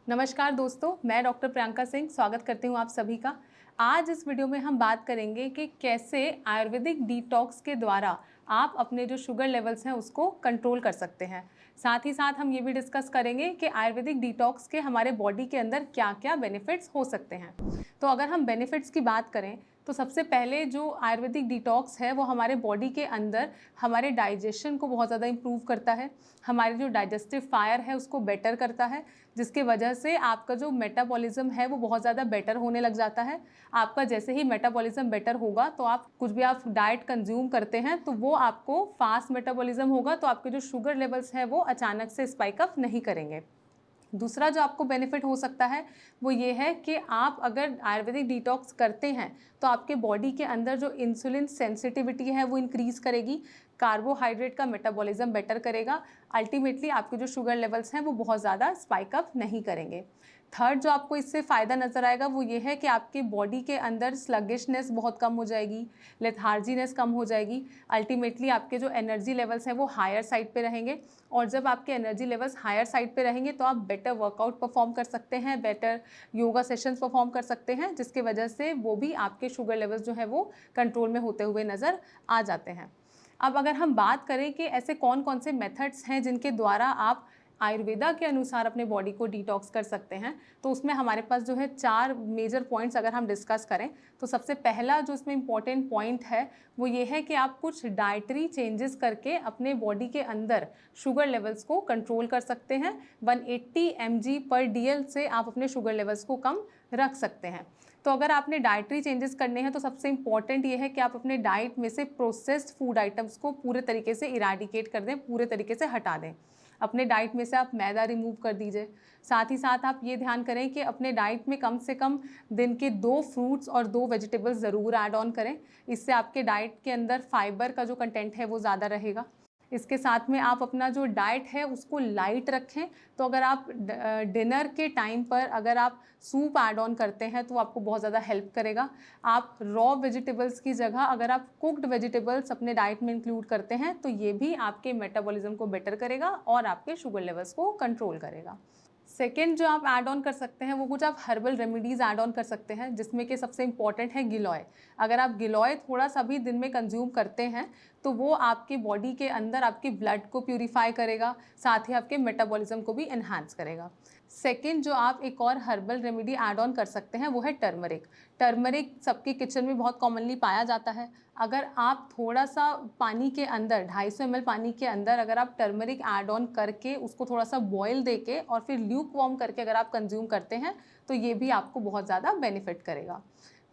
नमस्कार दोस्तों, मैं डॉक्टर प्रियंका सिंह स्वागत करती हूँ आप सभी का। आज इस वीडियो में हम बात करेंगे कि कैसे आयुर्वेदिक डिटॉक्स के द्वारा आप अपने जो शुगर लेवल्स हैं उसको कंट्रोल कर सकते हैं। साथ ही साथ हम ये भी डिस्कस करेंगे कि आयुर्वेदिक डिटॉक्स के हमारे बॉडी के अंदर क्या क्या बेनिफिट्स हो सकते हैं। तो अगर हम बेनिफिट्स की बात करें तो सबसे पहले जो आयुर्वेदिक डिटॉक्स है वो हमारे बॉडी के अंदर हमारे डाइजेशन को बहुत ज़्यादा इम्प्रूव करता है, हमारे जो डाइजेस्टिव फायर है उसको बेटर करता है, जिसकी वजह से आपका जो मेटाबॉलिज्म है वो बहुत ज़्यादा बेटर होने लग जाता है। आपका जैसे ही मेटाबॉलिज्म बेटर होगा तो आप कुछ भी आप डाइट कंज्यूम करते हैं तो वो आपको फास्ट मेटाबॉलिज्म होगा, तो आपके जो शुगर लेवल्स हैं वो अचानक से स्पाइक अप नहीं करेंगे। दूसरा जो आपको बेनिफिट हो सकता है वो ये है कि आप अगर आयुर्वेदिक डिटॉक्स करते हैं तो आपके बॉडी के अंदर जो इंसुलिन सेंसिटिविटी है वो इंक्रीज़ करेगी, कार्बोहाइड्रेट का मेटाबॉलिज्म बेटर करेगा, अल्टीमेटली आपके जो शुगर लेवल्स हैं वो बहुत ज़्यादा स्पाइक अप नहीं करेंगे। थर्ड जो आपको इससे फ़ायदा नज़र आएगा वो ये है कि आपके बॉडी के अंदर स्लगिशनेस बहुत कम हो जाएगी, लेथार्जीनेस कम हो जाएगी, अल्टीमेटली आपके जो एनर्जी लेवल्स हैं वो हायर साइड पे रहेंगे। और जब आपके एनर्जी लेवल्स हायर साइड पे रहेंगे तो आप बेटर वर्कआउट परफॉर्म कर सकते हैं, बेटर योगा सेशंस परफॉर्म कर सकते हैं, जिसकी वजह से वो भी आपके शुगर लेवल्स जो है वो कंट्रोल में होते हुए नज़र आ जाते हैं। अब अगर हम बात करें कि ऐसे कौन कौन से मेथड्स हैं जिनके द्वारा आप आयुर्वेदा के अनुसार अपने बॉडी को डिटॉक्स कर सकते हैं, तो उसमें हमारे पास जो है 4 मेजर पॉइंट्स अगर हम डिस्कस करें तो सबसे पहला जो इसमें इम्पॉर्टेंट पॉइंट है वो ये है कि आप कुछ डाइटरी चेंजेस करके अपने बॉडी के अंदर शुगर लेवल्स को कंट्रोल कर सकते हैं। 180 mg/dl से आप अपने शुगर लेवल्स को कम रख सकते हैं। तो अगर आपने डाइटरी चेंजेस करने हैं तो सबसे इंपॉर्टेंट ये है कि आप अपने डाइट में से प्रोसेस्ड फूड आइटम्स को पूरे तरीके से इराडिकेट कर दें, पूरे तरीके से हटा दें। अपने डाइट में से आप मैदा रिमूव कर दीजिए। साथ ही साथ आप ये ध्यान करें कि अपने डाइट में कम से कम दिन के 2 फ्रूट्स और 2 वेजिटेबल्स ज़रूर ऐड ऑन करें। इससे आपके डाइट के अंदर फाइबर का जो कंटेंट है वो ज़्यादा रहेगा। इसके साथ में आप अपना जो डाइट है उसको लाइट रखें। तो अगर आप डिनर के टाइम पर अगर आप सूप ऐड ऑन करते हैं तो आपको बहुत ज़्यादा हेल्प करेगा। आप रॉ वेजिटेबल्स की जगह अगर आप कुक्ड वेजिटेबल्स अपने डाइट में इंक्लूड करते हैं तो ये भी आपके मेटाबॉलिज्म को बेटर करेगा और आपके शुगर लेवल्स को कंट्रोल करेगा। सेकेंड जो आप ऐड ऑन कर सकते हैं वो कुछ आप हर्बल रेमेडीज़ ऐड ऑन कर सकते हैं, जिसमें कि सबसे इंपॉर्टेंट है गिलोय। अगर आप गिलोय थोड़ा सा भी दिन में कंज्यूम करते हैं तो वो आपके बॉडी के अंदर आपके ब्लड को प्यूरिफाई करेगा, साथ ही आपके मेटाबॉलिज्म को भी इन्हांस करेगा। सेकेंड जो आप एक और हर्बल रेमेडी ऐड ऑन कर सकते हैं वो है टर्मरिक। टर्मरिक सबके किचन में बहुत कॉमनली पाया जाता है। अगर आप थोड़ा सा पानी के अंदर 250 ml पानी के अंदर अगर आप टर्मरिक ऐड ऑन करके उसको थोड़ा सा बॉयल देके और फिर ल्यूक वार्म करके अगर आप कंज्यूम करते हैं तो ये भी आपको बहुत ज़्यादा बेनिफिट करेगा।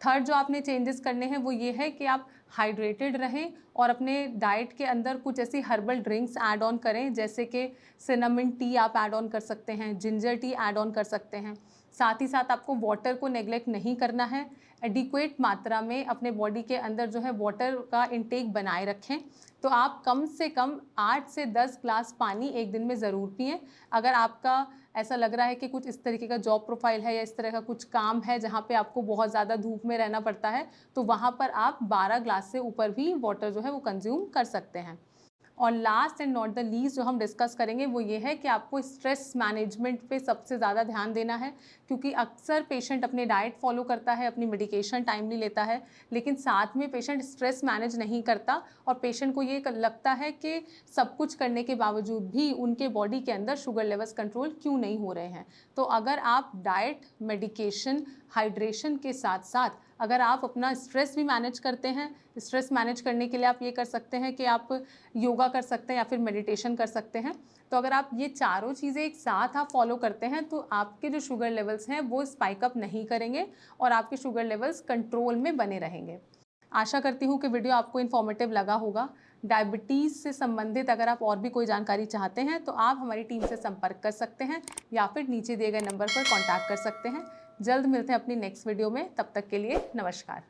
थर्ड जो आपने चेंजेस करने हैं वो ये है कि आप हाइड्रेटेड रहें और अपने डाइट के अंदर कुछ ऐसी हर्बल ड्रिंक्स ऐड ऑन करें, जैसे कि सिनेमन टी आप ऐड ऑन कर सकते हैं, जिंजर टी ऐड ऑन कर सकते हैं। साथ ही साथ आपको वाटर को नेग्लेक्ट नहीं करना है। एडिक्वेट मात्रा में अपने बॉडी के अंदर जो है वाटर का इंटेक बनाए रखें। तो आप कम से कम 8 से 10 ग्लास पानी एक दिन में ज़रूर पिएं। अगर आपका ऐसा लग रहा है कि कुछ इस तरीके का जॉब प्रोफाइल है या इस तरह का कुछ काम है जहाँ पे आपको बहुत ज़्यादा धूप में रहना पड़ता है तो वहाँ पर आप 12 ग्लास से ऊपर भी वाटर जो है वो कंज्यूम कर सकते हैं। और last and not the least जो हम डिस्कस करेंगे वो ये है कि आपको स्ट्रेस मैनेजमेंट पे सबसे ज़्यादा ध्यान देना है, क्योंकि अक्सर पेशेंट अपने डाइट फॉलो करता है, अपनी मेडिकेशन टाइमली लेता है, लेकिन साथ में पेशेंट स्ट्रेस मैनेज नहीं करता और पेशेंट को ये लगता है कि सब कुछ करने के बावजूद भी उनके बॉडी के अंदर शुगर लेवल्स कंट्रोल क्यों नहीं हो रहे हैं। तो अगर आप डाइट, मेडिकेशन, हाइड्रेशन के साथ साथ अगर आप अपना स्ट्रेस भी मैनेज करते हैं, स्ट्रेस मैनेज करने के लिए आप ये कर सकते हैं कि आप योगा कर सकते हैं या फिर मेडिटेशन कर सकते हैं। तो अगर आप ये चारों चीज़ें एक साथ आप फॉलो करते हैं तो आपके जो शुगर लेवल्स हैं वो स्पाइक अप नहीं करेंगे और आपके शुगर लेवल्स कंट्रोल में बने रहेंगे। आशा करती हूँ कि वीडियो आपको इन्फॉर्मेटिव लगा होगा। डायबिटीज़ से संबंधित अगर आप और भी कोई जानकारी चाहते हैं तो आप हमारी टीम से संपर्क कर सकते हैं या फिर नीचे दिए गए नंबर पर कॉन्टैक्ट कर सकते हैं। जल्द मिलते हैं अपनी नेक्स्ट वीडियो में, तब तक के लिए नमस्कार।